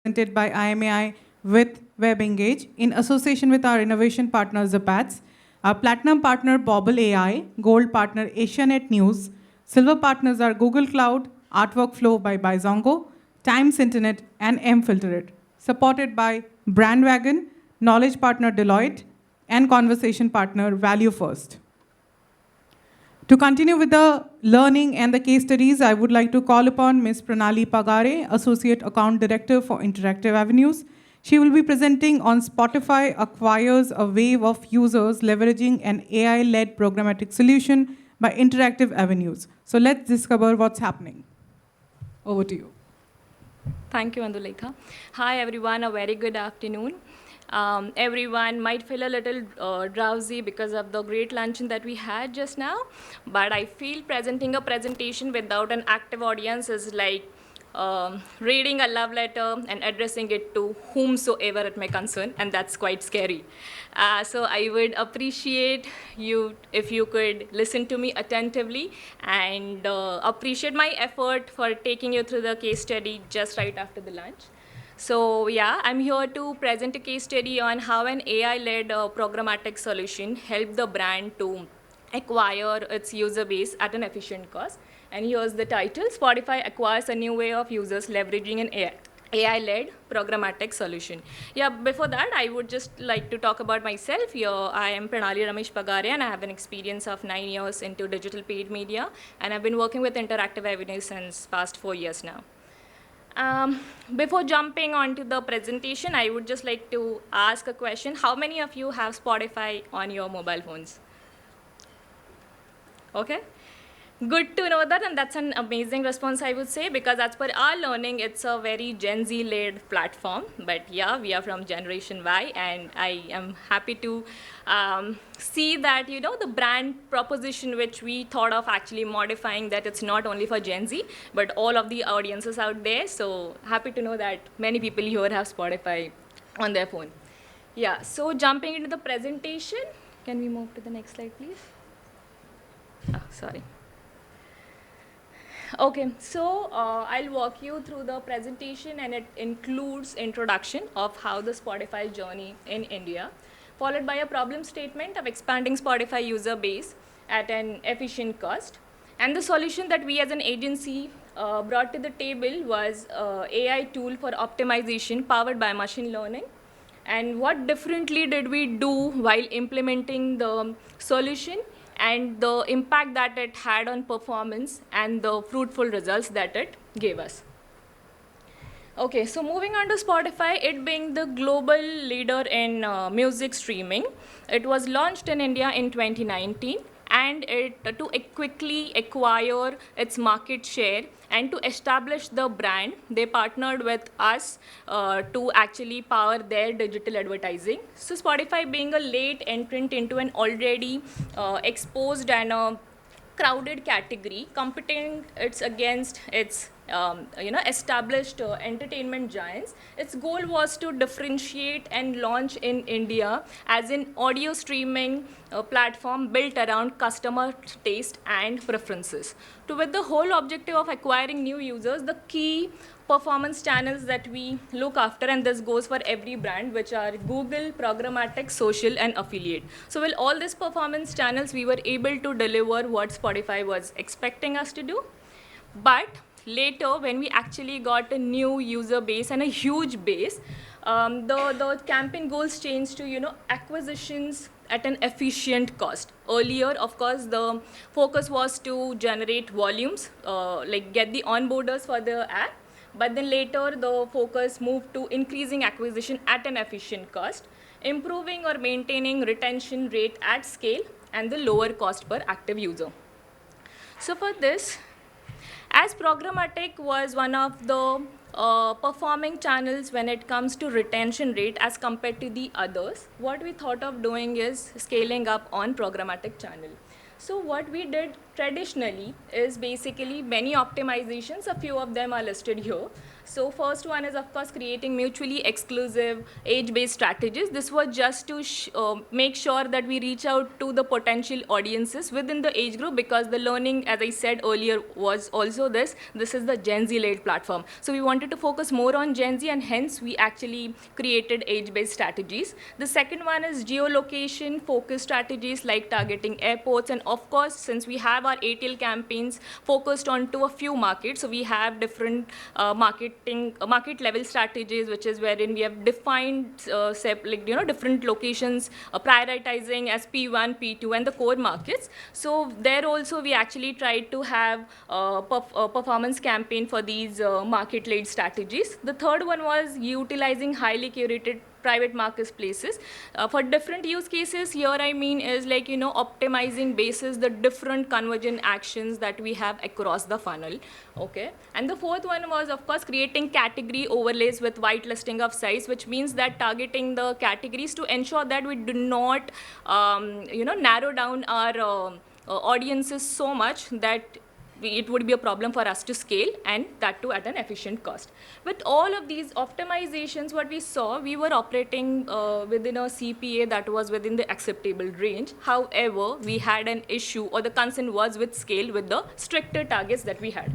presented by IMAI with WebEngage in association with our innovation partner Zapats, our platinum partner Bobble AI, gold partner Asianet News, silver partners are Google Cloud, Artwork Flow by Bizongo, Times Internet, and mFilterit, supported by Brandwagon, knowledge partner Deloitte, and conversation partner Value First. To continue with the learning and the case studies, I would like to call upon Ms. Pranali Pagare, Associate Account Director for Interactive Avenues. She will be presenting on Spotify acquires a wave of users leveraging an AI-led programmatic solution by Interactive Avenues. So let's discover what's happening. Over to you. Thank you, Andulekha. Hi, everyone. A very good afternoon. Everyone might feel a little drowsy because of the great luncheon that we had just now, but I feel presenting a presentation without an active audience is like reading a love letter and addressing it to whomsoever it may concern, and that's quite scary. So I would appreciate you if you could listen to me attentively and appreciate my effort for taking you through the case study just right after the lunch. So yeah, I'm here to present a case study on how an AI-led programmatic solution helped the brand to acquire its user base at an efficient cost. And here's the title: Spotify acquires a new way of users leveraging an AI-led programmatic solution. Yeah, before that, I would just like to talk about myself. Here, I am Pranali Pagare, and I have an experience of 9 years into digital paid media, and I've been working with Interactive Avenues since past 4 years now. Before jumping onto the presentation, I would just like to ask a question. How many of you have Spotify on your mobile phones? Okay. Good to know that, and that's an amazing response, I would say, because as per our learning, it's a very Gen Z-led platform. But yeah, we are from Generation Y, and I am happy to see that, you know, the brand proposition which we thought of actually modifying, that it's not only for Gen Z, but all of the audiences out there. So happy to know that many people here have Spotify on their phone. Yeah, so jumping into the presentation, can we move to the next slide, please? Oh, sorry. Okay, so I'll walk you through the presentation, and it includes introduction of how the Spotify journey in India, followed by a problem statement of expanding Spotify user base at an efficient cost. And the solution that we as an agency brought to the table was AI tool for optimization powered by machine learning. And what differently did we do while implementing the solution, and the impact that it had on performance and the fruitful results that it gave us. Okay, so moving on to Spotify, it being the global leader in music streaming, it was launched in India in 2019, and it to quickly acquire its market share and to establish the brand, they partnered with us to actually power their digital advertising. So Spotify being a late entrant into an already exposed and crowded category, competing it's against its established entertainment giants. Its goal was to differentiate and launch in India as an audio streaming platform built around customer taste and preferences. To with the whole objective of acquiring new users, the key performance channels that we look after, and this goes for every brand, which are Google, programmatic, social, and affiliate. So with all these performance channels, we were able to deliver what Spotify was expecting us to do. But later, when we actually got a new user base and a huge base, the campaign goals changed to acquisitions at an efficient cost. Earlier, of course, the focus was to generate volumes, like get the onboarders for the app. But then later, the focus moved to increasing acquisition at an efficient cost, improving or maintaining retention rate at scale, and the lower cost per active user. So for this, as programmatic was one of the performing channels when it comes to retention rate as compared to the others, what we thought of doing is scaling up on programmatic channel. So what we did traditionally is basically many optimizations, a few of them are listed here. So first one is, of course, creating mutually exclusive age-based strategies. This was just to make sure that we reach out to the potential audiences within the age group, because the learning, as I said earlier, was also this. This is the Gen Z-led platform. So we wanted to focus more on Gen Z, and hence we actually created age-based strategies. The second one is geolocation-focused strategies like targeting airports. And of course, since we have our ATL campaigns focused onto a few markets, so we have different market level strategies, which is wherein we have defined different locations, prioritizing as P1, P2, and the core markets. So there also we actually tried to have a performance campaign for these market-led strategies. The third one was utilizing highly curated private marketplaces for different use cases. Here I mean is like, optimizing basis the different conversion actions that we have across the funnel. Okay. And the fourth one was, of course, creating category overlays with whitelisting of size, which means that targeting the categories to ensure that we do not narrow down our audiences so much that it would be a problem for us to scale, and that too at an efficient cost. With all of these optimizations, what we saw, we were operating within a CPA that was within the acceptable range. However, we had an issue, or the concern was with scale, with the stricter targets that we had.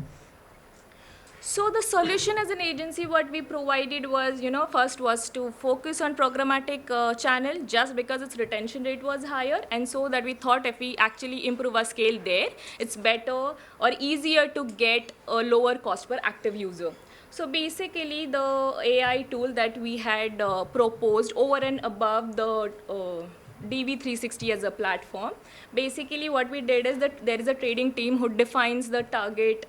So the solution as an agency, what we provided was, first was to focus on programmatic channel, just because its retention rate was higher, and so that we thought if we actually improve our scale there, it's better or easier to get a lower cost per active user. So basically, the AI tool that we had proposed over and above the DV360 as a platform. Basically, what we did is that there is a trading team who defines the target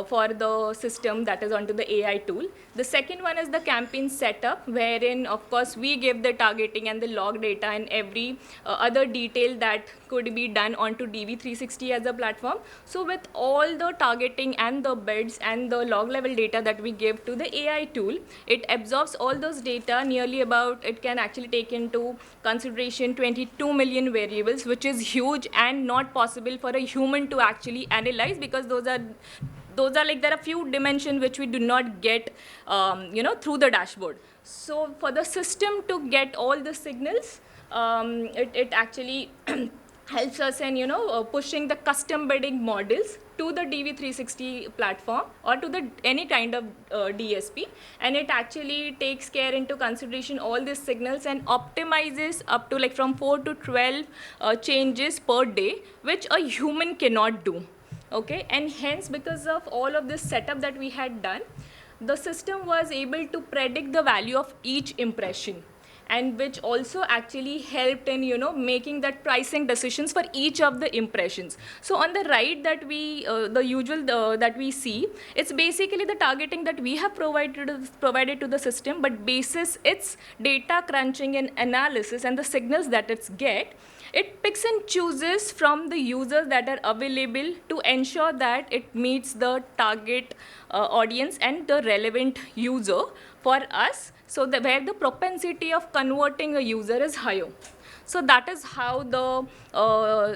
for the system that is onto the AI tool. The second one is the campaign setup, wherein, of course, we give the targeting and the log data and every other detail that could be done onto DV360 as a platform. So with all the targeting and the bids and the log level data that we give to the AI tool, it absorbs all those data, nearly about, it can actually take into consideration 22 million variables, which is huge and not possible for a human to actually analyze, because those are like, there are few dimensions which we do not get through the dashboard. So for the system to get all the signals, it actually helps us in pushing the custom bidding models to the DV360 platform or to the any kind of DSP, and it actually takes care into consideration all these signals and optimizes up to like from 4 to 12 changes per day, which a human cannot do. Okay, and hence, because of all of this setup that we had done, the system was able to predict the value of each impression, and which also actually helped in making that pricing decisions for each of the impressions. So on the right, that we that we see, it's basically the targeting that we have provided to the system, but basis its data crunching and analysis and the signals that it's get, it picks and chooses from the users that are available to ensure that it meets the target audience and the relevant user for us, so where the propensity of converting a user is higher. So that is how the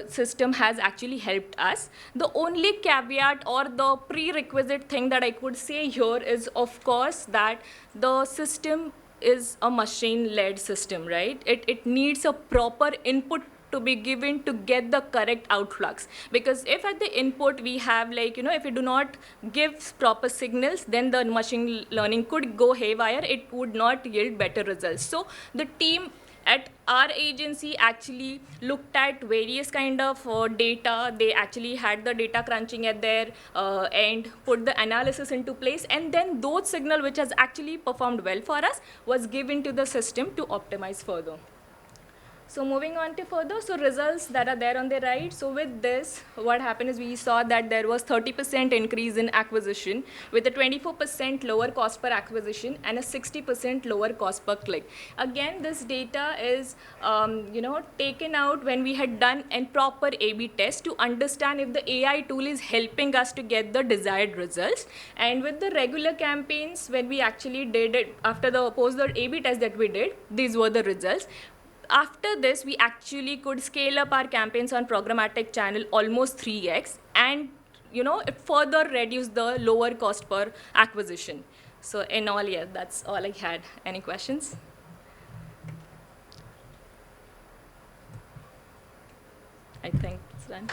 system has actually helped us. The only caveat or the prerequisite thing that I could say here is, of course, that the system is a machine-led system, right? It needs a proper input to be given to get the correct outflux, because if at the input we have if we do not give proper signals, then the machine learning could go haywire, it would not yield better results. So the team at our agency actually looked at various kind of data. They actually had the data crunching at their end, put the analysis into place, and then those signal which has actually performed well for us was given to the system to optimize further. So moving on to further, so results that are there on the right. So with this, what happened is we saw that there was 30% increase in acquisition with a 24% lower cost per acquisition and a 60% lower cost per click. Again, this data is taken out when we had done a proper A/B test to understand if the AI tool is helping us to get the desired results. And with the regular campaigns, when we actually did it after the post the A/B test that we did, these were the results. After this, we actually could scale up our campaigns on programmatic channel almost 3x, and it further reduce the lower cost per acquisition. So in all, yeah, that's all I had. Any questions? I think it's done.